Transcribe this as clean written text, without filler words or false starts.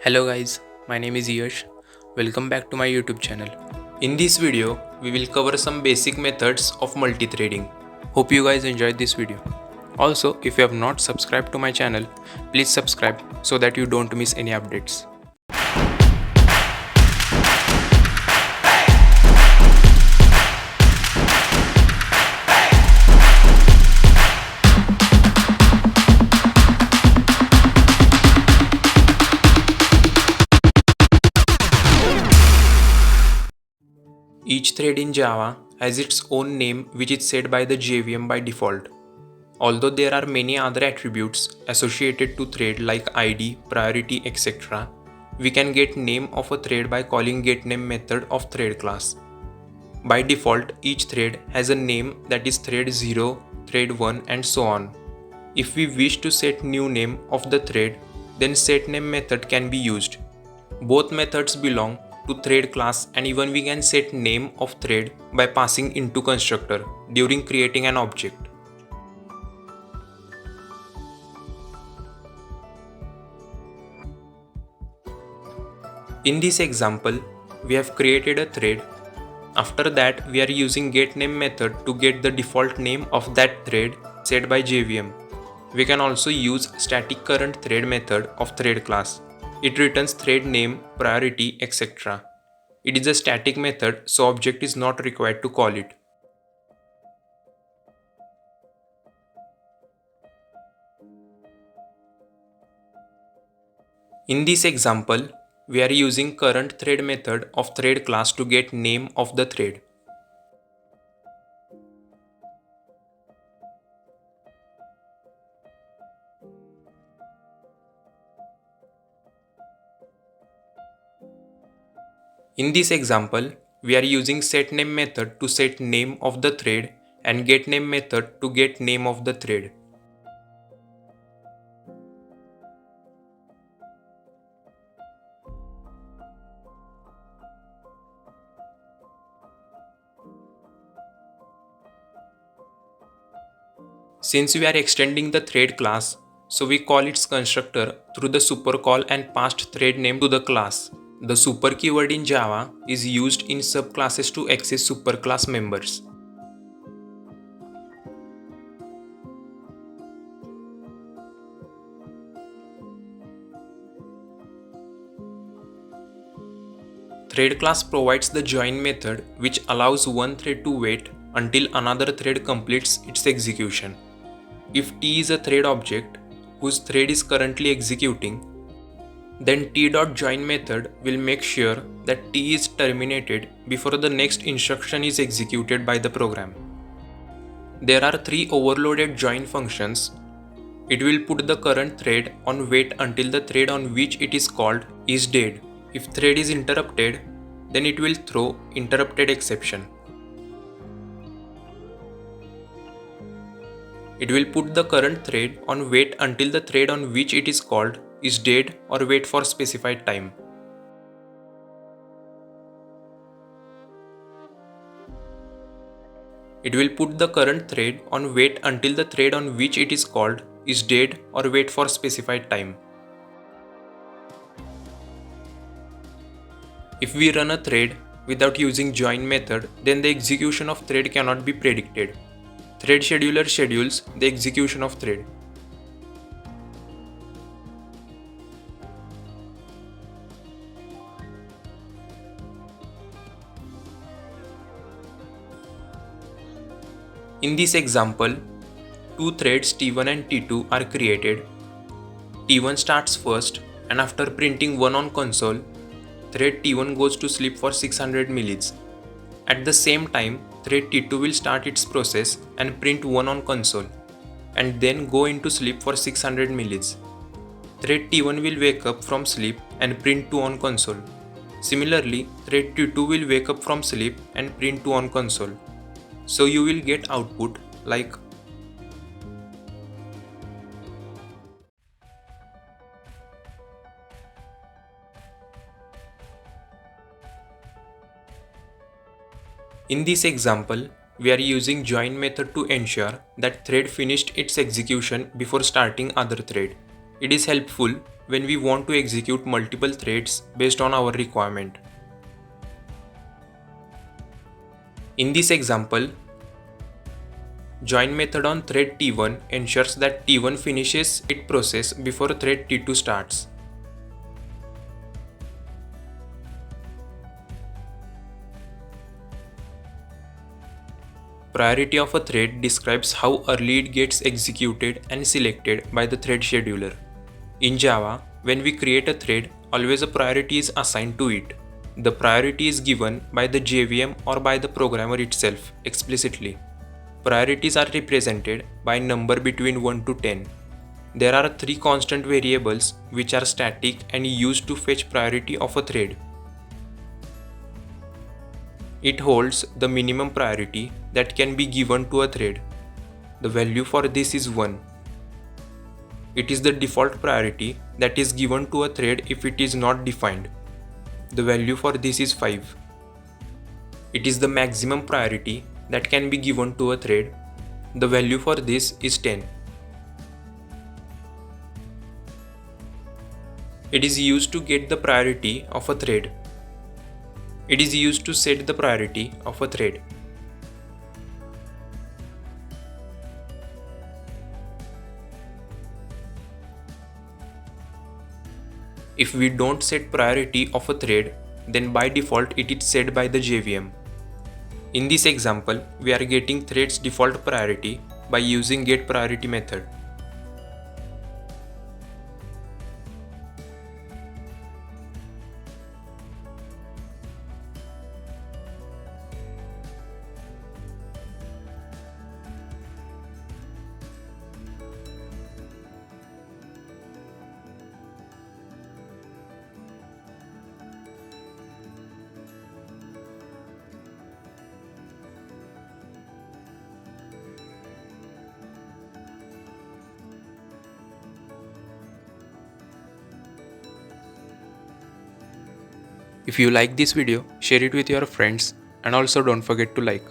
Hello guys, my name is Yash. Welcome back to my YouTube channel. In this video, we will cover some basic methods of multi-threading. Hope you guys enjoyed this video. Also, if you have not subscribed to my channel, please subscribe so that you don't miss any updates. Each thread in Java has its own name which is set by the JVM by default. Although there are many other attributes associated to thread like ID, priority, etc., we can get name of a thread by calling getName method of thread class. By default, each thread has a name that is thread 0, thread 1 and so on. If we wish to set new name of the thread, then setName method can be used. Both methods belong to thread class and even we can set name of thread by passing into constructor during creating an object. In this example, we have created a thread. After that, we are using getName method to get the default name of that thread set by JVM. We can also use static current thread method of thread class. It returns thread name, priority, etc. It is a static method, so object is not required to call it. In this example, we are using current thread method of thread class to get name of the thread. In this example, we are using setName method to set name of the thread and getName method to get name of the thread. Since we are extending the thread class, so we call its constructor through the super call and passed thread name to the class. The super keyword in Java is used in subclasses to access superclass members. Thread class provides the join method which allows one thread to wait until another thread completes its execution. If T is a thread object whose thread is currently executing, then T.join method will make sure that T is terminated before the next instruction is executed by the program. There are three overloaded join functions. It will put the current thread on wait until the thread on which it is called is dead. If thread is interrupted, then it will throw interrupted exception. It will put the current thread on wait until the thread on which it is called is dead or wait for specified time. It will put the current thread on wait until the thread on which it is called is dead or wait for specified time. If we run a thread without using join method, then the execution of thread cannot be predicted. Thread scheduler schedules the execution of thread. In this example, two threads T1 and T2 are created. T1 starts first and after printing 1 on console, thread T1 goes to sleep for 600 millis. At the same time, thread T2 will start its process and print 1 on console and then go into sleep for 600 millis. Thread T1 will wake up from sleep and print 2 on console. Similarly, thread T2 will wake up from sleep and print 2 on console. So you will get output like in this example, we are using join method to ensure that thread finished its execution before starting other thread. It is helpful when we want to execute multiple threads based on our requirement. In this example, join method on thread T1 ensures that T1 finishes its process before thread T2 starts. Priority of a thread describes how early it gets executed and selected by the thread scheduler. In Java, when we create a thread, always a priority is assigned to it. The priority is given by the JVM or by the programmer itself explicitly. Priorities are represented by number between 1 to 10. There are three constant variables which are static and used to fetch priority of a thread. It holds the minimum priority that can be given to a thread. The value for this is 1. It is the default priority that is given to a thread if it is not defined. The value for this is 5. It is the maximum priority that can be given to a thread. The value for this is 10. It is used to get the priority of a thread. It is used to set the priority of a thread. If we don't set priority of a thread, then by default it is set by the JVM. In this example, we are getting thread's default priority by using getPriority method. If you like this video, share it with your friends and also don't forget to like.